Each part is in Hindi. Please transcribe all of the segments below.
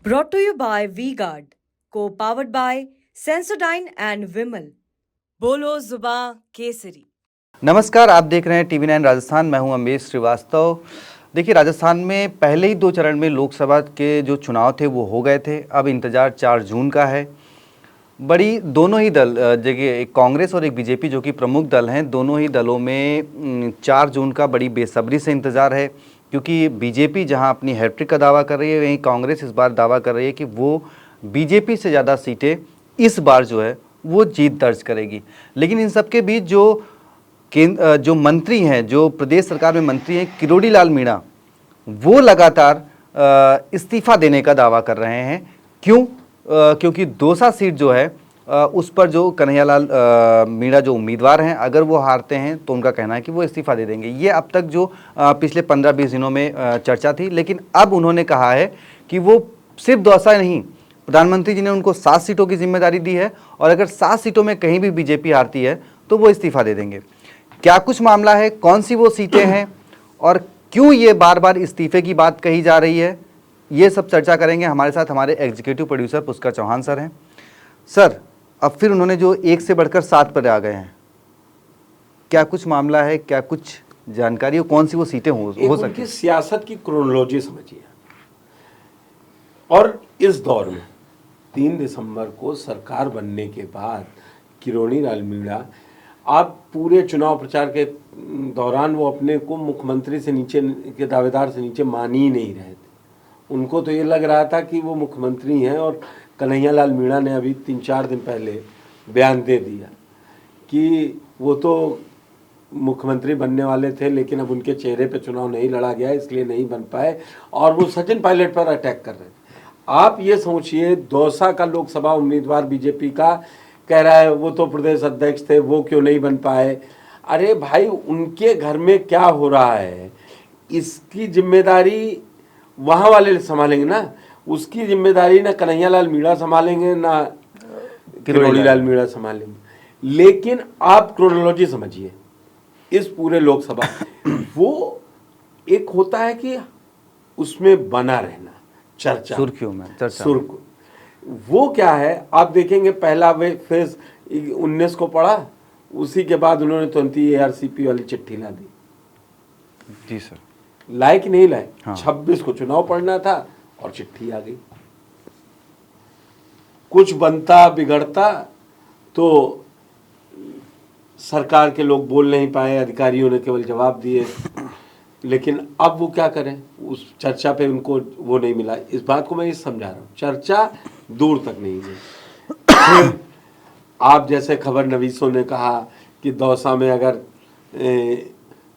Brought to you by V-Guard, co-powered by Sensodyne and Vimal. बोलो जुबां केसरी। नमस्कार, आप देख रहे हैं TV9 राजस्थान। मैं हूं अमरीश श्रीवास्तव। देखिए, राजस्थान में पहले ही 2 चरण में लोकसभा के जो चुनाव थे वो हो गए थे। अब इंतज़ार 4 जून का है। बड़ी दोनों ही दल, जगह एक कांग्रेस और एक बीजेपी जो कि प्रमुख दल हैं, दोनों ही दलों में 4 जून का बड़ी बेसब्री से इंतज़ार है, क्योंकि बीजेपी जहां अपनी हैट्रिक का दावा कर रही है, वहीं कांग्रेस इस बार दावा कर रही है कि वो बीजेपी से ज़्यादा सीटें इस बार जो है वो जीत दर्ज करेगी। लेकिन इन सबके बीच जो मंत्री हैं, जो प्रदेश सरकार में मंत्री हैं, किरोड़ी लाल मीणा, वो लगातार इस्तीफा देने का दावा कर रहे हैं। क्यों? क्योंकि दौसा सीट जो है उस पर जो कन्हैयालाल मीणा जो उम्मीदवार हैं, अगर वो हारते हैं तो उनका कहना है कि वो इस्तीफा दे देंगे। ये अब तक जो पिछले 15-20 दिनों में चर्चा थी, लेकिन अब उन्होंने कहा है कि वो सिर्फ दौसा नहीं, प्रधानमंत्री जी ने उनको 7 सीटों की जिम्मेदारी दी है और अगर 7 सीटों में कहीं भी बीजेपी हारती है तो वो इस्तीफा दे देंगे। क्या कुछ मामला है, कौन सी वो सीटें हैं और क्यों ये बार बार इस्तीफे की बात कही जा रही है, ये सब चर्चा करेंगे। हमारे साथ हमारे executive producer Pushkar Chauhan sir हैं। सर, अब फिर उन्होंने जो 1 से बढ़कर 7 पर आ गए हैं, क्या कुछ मामला है, क्या कुछ जानकारी हो, कौन सी वो सीटें हो सकती है? सियासत की क्रोनोलॉजी समझिए। और इस दौर में 3 दिसंबर को सरकार बनने के बाद किरोड़ी लाल मीणा, आप पूरे चुनाव प्रचार के दौरान वो अपने को मुख्यमंत्री से नीचे के दावेदार से नीचे मान ही नहीं रहे थे। उनको तो ये लग रहा था कि वो मुख्यमंत्री हैं और कन्हैयालाल मीणा ने अभी 3-4 दिन पहले बयान दे दिया कि वो तो मुख्यमंत्री बनने वाले थे, लेकिन अब उनके चेहरे पे चुनाव नहीं लड़ा गया, इसलिए नहीं बन पाए और वो सचिन पायलट पर अटैक कर रहे थे। आप ये सोचिए, दौसा का लोकसभा उम्मीदवार बीजेपी का कह रहा है वो तो प्रदेश अध्यक्ष थे, वो क्यों नहीं बन पाए। अरे भाई, उनके घर में क्या हो रहा है इसकी जिम्मेदारी वहाँ वाले संभालेंगे ना, उसकी जिम्मेदारी ना कन्हैयालाल मीणा संभालेंगे ना किरोड़ी लाल मीणा संभालेंगे। लेकिन आप क्रोनोलॉजी समझिए इस पूरे लोकसभा वो एक होता है कि उसमें बना रहना, चर्चा, सुर्खियों में चर्चा, वो क्या है आप देखेंगे। पहला फेज 19 को पड़ा, उसी के बाद उन्होंने तुरंत ही ARCP वाली चिट्ठी ला दी। जी सर, लाए कि नहीं लाए? हाँ। 26 को चुनाव पड़ना था और चिट्ठी आ गई। कुछ बनता बिगड़ता तो सरकार के लोग बोल नहीं पाए, अधिकारियों ने केवल जवाब दिए। लेकिन अब वो क्या करें, उस चर्चा पे उनको वो नहीं मिला। इस बात को मैं ये समझा रहा हूँ, चर्चा दूर तक नहीं गई। फिर आप जैसे खबर नवीसों ने कहा कि दौसा में अगर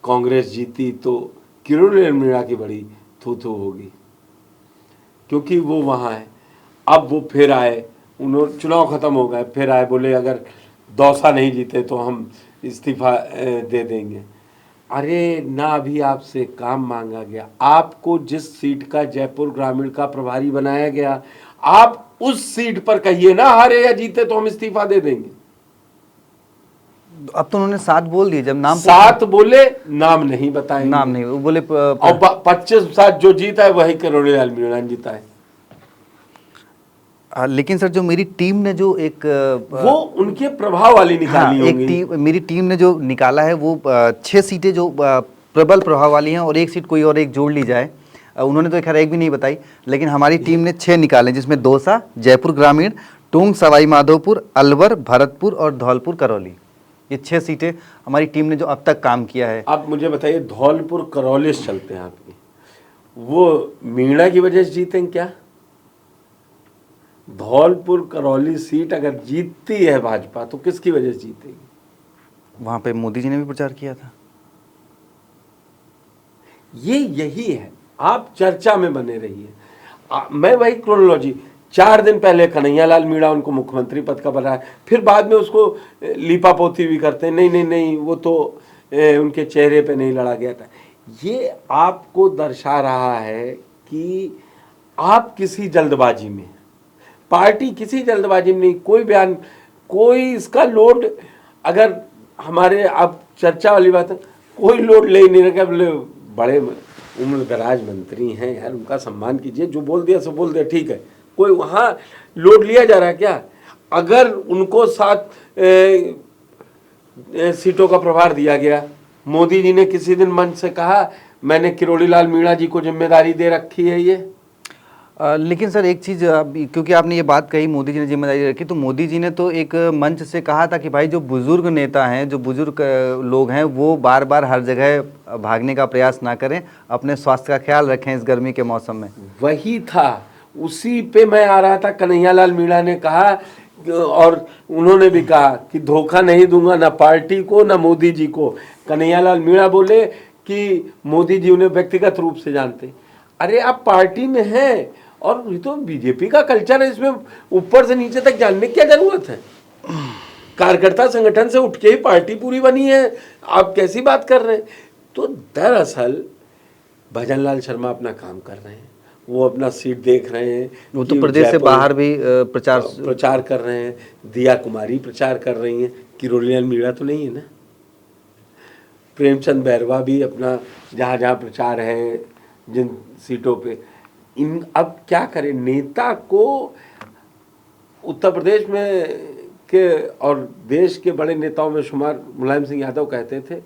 कांग्रेस जीती तो किरोड़ी लाल मीणा की बड़ी थू-थू होगी, क्योंकि वो वहाँ है। अब वो फिर आए, उन्होंने चुनाव खत्म हो गए, फिर आए, बोले अगर दौसा नहीं जीते तो हम इस्तीफा दे देंगे। अरे ना, अभी आपसे काम मांगा गया। आपको जिस सीट का जयपुर ग्रामीण का प्रभारी बनाया गया, आप उस सीट पर कहिए ना, हारे या जीते तो हम इस्तीफा दे देंगे। अब तो उन्होंने 7 बोल दिए, जब नाम 7 बोले, नाम नहीं बताएंगे, नाम नहीं वो बोले और 25 जो जीता है वही किरोड़ी लाल मीणा जीता है। लेकिन सर, जो मेरी टीम ने जो एक वो उनके प्रभाव वाली निकाली होंगी। मेरी टीम ने जो निकाला है वो 6 सीटें जो प्रबल प्रभाव वाली हैं और 1 सीट कोई और एक जोड़ ली जाए। उन्होंने तो खैर एक भी नहीं बताई, लेकिन हमारी टीम ने 6 निकाले, जिसमें दौसा, जयपुर ग्रामीण, टोंक सवाई माधोपुर, अलवर, भरतपुर और धौलपुर करौली। ये 6 सीटें हमारी टीम ने जो अब तक काम किया है। आप मुझे बताइए, धौलपुर करौली से चलते हैं आपकी, वो मीणा की वजह से जीतेंगे क्या? धौलपुर करौली सीट अगर जीतती है भाजपा तो किसकी वजह से जीतेगी? वहां पे मोदी जी ने भी प्रचार किया था। यही है, आप चर्चा में बने रहिए। मैं वही क्रोनोलॉजी, 4 दिन पहले कन्हैयालाल मीणा उनको मुख्यमंत्री पद का बनाया, फिर बाद में उसको लीपापोती भी करते हैं, नहीं वो तो उनके चेहरे पे नहीं लड़ा गया था। ये आपको दर्शा रहा है कि आप किसी जल्दबाजी में, पार्टी किसी जल्दबाजी में नहीं, कोई बयान, कोई इसका लोड, अगर हमारे आप चर्चा वाली बात है, कोई लोड ले नहीं रखा। बोले बड़े उम्र दराज मंत्री हैं यार, उनका सम्मान कीजिए, जो बोल दिया सो बोल दिया, ठीक है। कोई वहाँ लोड लिया जा रहा है क्या? अगर उनको 7 सीटों का प्रभार दिया गया, मोदी जी ने किसी दिन मंच से कहा मैंने किरोड़ी लाल मीणा जी को जिम्मेदारी दे रखी है ये? लेकिन सर एक चीज़, क्योंकि आपने ये बात कही मोदी जी ने जिम्मेदारी रखी, तो मोदी जी ने तो एक मंच से कहा था कि भाई जो बुजुर्ग नेता हैं, जो बुजुर्ग लोग हैं, वो बार बार हर जगह भागने का प्रयास ना करें, अपने स्वास्थ्य का ख्याल रखें इस गर्मी के मौसम में। वही था, उसी पे मैं आ रहा था। कन्हैयालाल मीणा ने कहा और उन्होंने भी कहा कि धोखा नहीं दूंगा ना पार्टी को ना मोदी जी को। कन्हैयालाल मीणा बोले कि मोदी जी उन्हें व्यक्तिगत रूप से जानते। अरे आप पार्टी में हैं और ये तो बीजेपी का कल्चर है, इसमें ऊपर से नीचे तक जानने की क्या जरूरत है? कार्यकर्ता संगठन से उठ के ही पार्टी पूरी बनी है, आप कैसी बात कर रहे हैं? तो दरअसल भजनलाल शर्मा अपना काम कर रहे हैं, वो अपना सीट देख रहे हैं। वो तो प्रदेश से बाहर भी प्रचार कर रहे हैं। दिया कुमारी प्रचार कर रही हैं, किरोड़ी लाल मीणा तो नहीं है ना। प्रेमचंद बैरवा भी अपना जहाँ जहाँ प्रचार है जिन सीटों पे। इन अब क्या करें? नेता को उत्तर प्रदेश में के और देश के बड़े नेताओं में शुमार मुलायम सिंह यादव कहते थे,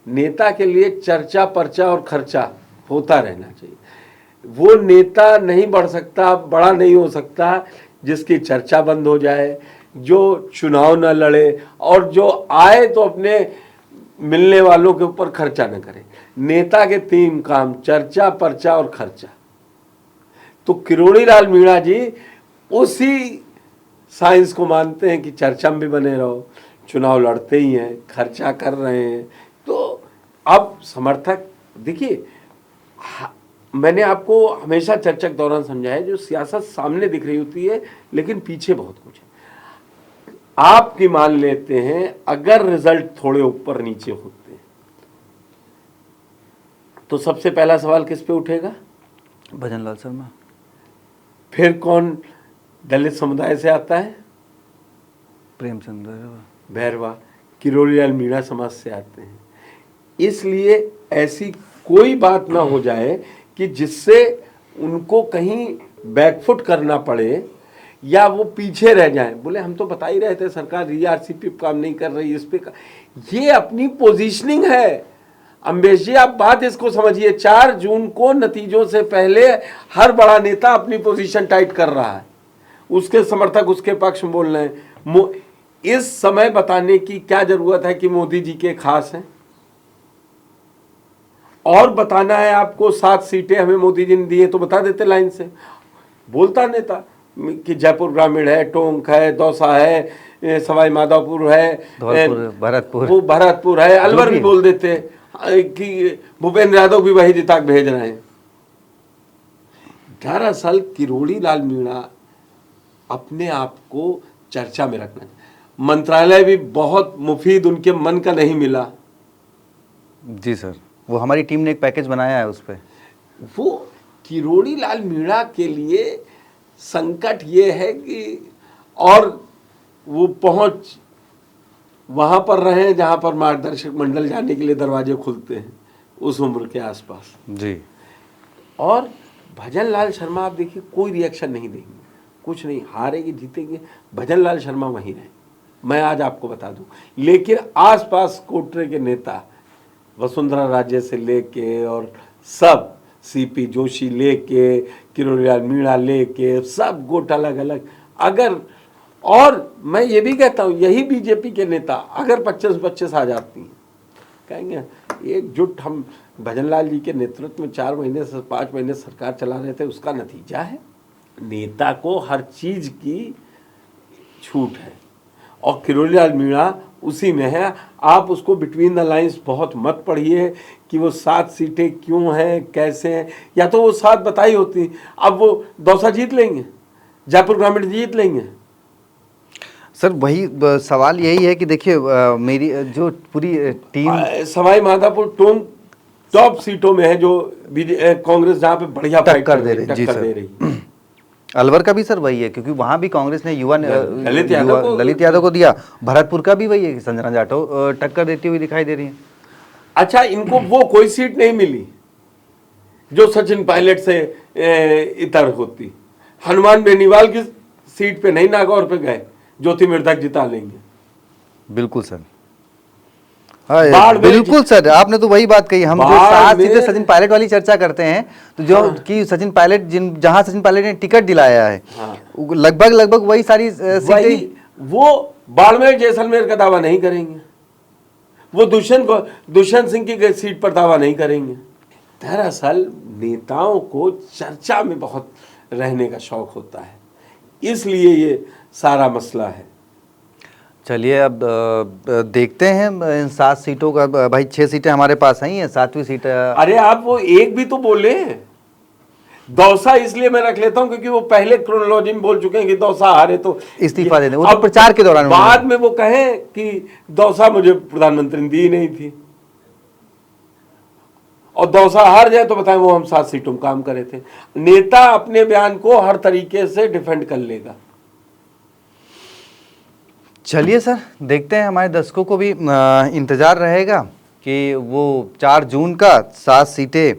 नेता के लिए चर्चा पर्चा और खर्चा होता रहना चाहिए। वो नेता नहीं बढ़ सकता, बड़ा नहीं हो सकता जिसकी चर्चा बंद हो जाए, जो चुनाव न लड़े और जो आए तो अपने मिलने वालों के ऊपर खर्चा न करे। नेता के 3 काम, चर्चा पर्चा और खर्चा। तो किरोड़ी लाल मीणा जी उसी साइंस को मानते हैं कि चर्चा में भी बने रहो, चुनाव लड़ते ही हैं, खर्चा कर रहे हैं। तो अब समर्थक देखिए, मैंने आपको हमेशा चर्चा के दौरान समझाया, जो सियासत सामने दिख रही होती है लेकिन पीछे बहुत कुछ है। आपकी मान लेते हैं अगर रिजल्ट थोड़े ऊपर नीचे होते हैं तो सबसे पहला सवाल किस पे उठेगा? भजनलाल शर्मा। फिर कौन दलित समुदाय से आता है? प्रेमचंद बैरवा। किरोड़ी लाल मीणा समाज से आते हैं। इसलिए ऐसी कोई बात ना हो जाए कि जिससे उनको कहीं बैकफुट करना पड़े या वो पीछे रह जाएं। बोले हम तो बता ही रहे थे सरकार ईआरसीपी काम नहीं कर रही, इस पे ये अपनी पोजीशनिंग है। अम्बेश जी आप बात इसको समझिए, 4 जून को नतीजों से पहले हर बड़ा नेता अपनी पोजीशन टाइट कर रहा है, उसके समर्थक उसके पक्ष में बोल रहे हैं। इस समय बताने की क्या जरूरत है कि मोदी जी के खास हैं? और बताना है आपको 7 सीटें हमें मोदी जी ने दी है तो बता देते लाइन से। बोलता नेता कि जयपुर ग्रामीण है, टोंक है, दौसा है, सवाई माधोपुर है, भरतपुर, वो भरतपुर है, अलवर भी बोल देते कि भूपेंद्र यादव भी वही जिता भेज रहे हैं। दरअसल किरोड़ी लाल मीणा अपने आप को चर्चा में रखना, मंत्रालय भी बहुत मुफीद उनके मन का नहीं मिला। जी सर, वो हमारी टीम ने एक पैकेज बनाया है उस पर। वो किरोड़ी लाल मीणा के लिए संकट ये है कि और वो पहुंच वहां पर रहे जहां पर मार्गदर्शक मंडल जाने के लिए दरवाजे खुलते हैं उस उम्र के आसपास जी। और भजनलाल शर्मा आप देखिए कोई रिएक्शन नहीं देंगे, कुछ नहीं, हारेगी जीतेंगे, भजनलाल शर्मा वहीं रहे। मैं आज आपको बता दूं, लेकिन आसपास कोटरे के नेता वसुंधरा राजे से लेके और सब सीपी जोशी लेके किरोड़ी लाल मीणा लेके सब गुट अलग अलग, अगर और मैं ये भी कहता हूँ यही बीजेपी के नेता अगर 25-25 आ जाती हैं, कहेंगे एकजुट हम भजनलाल जी के नेतृत्व में 4 महीने से 5 महीने सरकार चला रहे थे, उसका नतीजा है। नेता को हर चीज की छूट है और किरोड़ी लाल मीणा उसी में है। आप उसको बिटवीन द लाइंस बहुत मत पढ़िए कि वो 7 सीटें क्यों हैं कैसे हैं, या तो वो 7 बताई होती, अब वो दौसा जीत लेंगे, जयपुर ग्रामीण जीत लेंगे। सर वही सवाल यही है कि देखिए मेरी जो पूरी टीम सवाई माधोपुर टोंक टॉप सीटों में है जो कांग्रेस जहाँ पे बढ़िया टक्कर दे रही है। अलवर का भी सर वही है, क्योंकि वहां भी कांग्रेस ने ललित यादव को दिया। भरतपुर का भी वही है, संजना जाटव टक्कर देती हुई दिखाई दे रही है। अच्छा, इनको वो कोई सीट नहीं मिली जो सचिन पायलट से इतर होती। हनुमान बेनीवाल की सीट पे नहीं, नागौर पे गए, ज्योति मृधक जिता लेंगे। बिल्कुल सर। हाँ, बाढ़ में बिल्कुल सर, आपने तो वही बात कही। हम जो बाढ़ 7 में- सीटें सचिन पायलट वाली चर्चा करते हैं, तो जो कि सचिन पायलट जहां सचिन पायलट ने टिकट दिलाया है, लगभग वही सारी वही सीटें। वो बाड़मेर जैसलमेर का दावा नहीं करेंगे, वो दुष्यंत सिंह की सीट पर दावा नहीं करेंगे। दरअसल नेताओं को चर्चा में बहुत रहने का शौक होता है, इसलिए ये सारा मसला है। चलिए अब देखते हैं इन 7 सीटों का। भाई 6 सीटें हमारे पास आई हैं, 7वीं सीट अरे आप वो एक भी तो बोले। दौसा इसलिए मैं रख लेता हूं क्योंकि वो पहले क्रोनोलॉजी में बोल चुके हैं कि दौसा हारे तो इस्तीफा दे दें। वो तो प्रचार के दौरान बाद में वो कहें कि दौसा मुझे प्रधानमंत्री ने दी नहीं थी, और दौसा हार जाए तो बताएं वो हम 7 सीटों में काम करे थे। नेता अपने बयान को हर तरीके से डिफेंड कर लेगा। चलिए सर, देखते हैं, हमारे दर्शकों को भी इंतज़ार रहेगा कि वो 4 जून का 7 सीटें,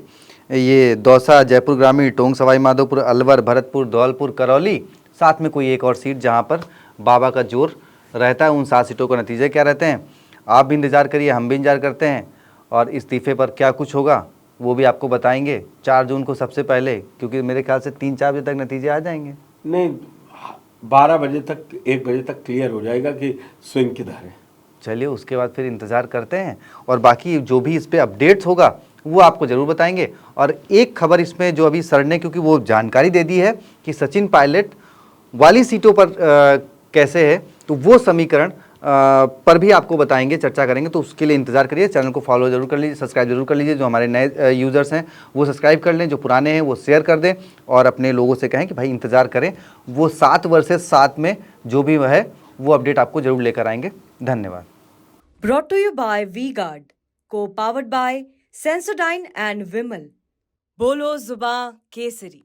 ये दौसा, जयपुर ग्रामीण, टोंक सवाई माधोपुर, अलवर, भरतपुर, धौलपुर, करौली, साथ में कोई एक और सीट जहां पर बाबा का जोर रहता है, उन 7 सीटों का नतीजे क्या रहते हैं। आप भी इंतज़ार करिए, हम भी इंतज़ार करते हैं, और इस्तीफे पर क्या कुछ होगा वो भी आपको बताएंगे 4 जून को सबसे पहले, क्योंकि मेरे ख्याल से 3-4 बजे तक नतीजे आ जाएंगे। नहीं, 12 बजे तक, 1 बजे तक क्लियर हो जाएगा कि स्विंग किधर है। चलिए उसके बाद फिर इंतज़ार करते हैं, और बाकी जो भी इस पे अपडेट्स होगा वो आपको ज़रूर बताएंगे। और एक खबर इसमें जो अभी सर ने, क्योंकि वो जानकारी दे दी है कि सचिन पायलट वाली सीटों पर कैसे है, तो वो समीकरण पर भी आपको बताएंगे, चर्चा करेंगे। तो उसके लिए इंतजार करिए, चैनल को फॉलो जरूर कर लीजिए, सब्सक्राइब जरूर कर लीजिए। जो हमारे नए यूज़र्स हैं वो सब्सक्राइब कर लें, जो पुराने हैं वो शेयर कर दें, और अपने लोगों से कहें कि भाई इंतज़ार करें, वो 7 वर्सेस 7 में जो भी है वो अपडेट आपको जरूर लेकर आएंगे। धन्यवाद। Brought to you by V-Guard, co-powered by Sensodyne and Vimal. Bolo Zuba Kesari.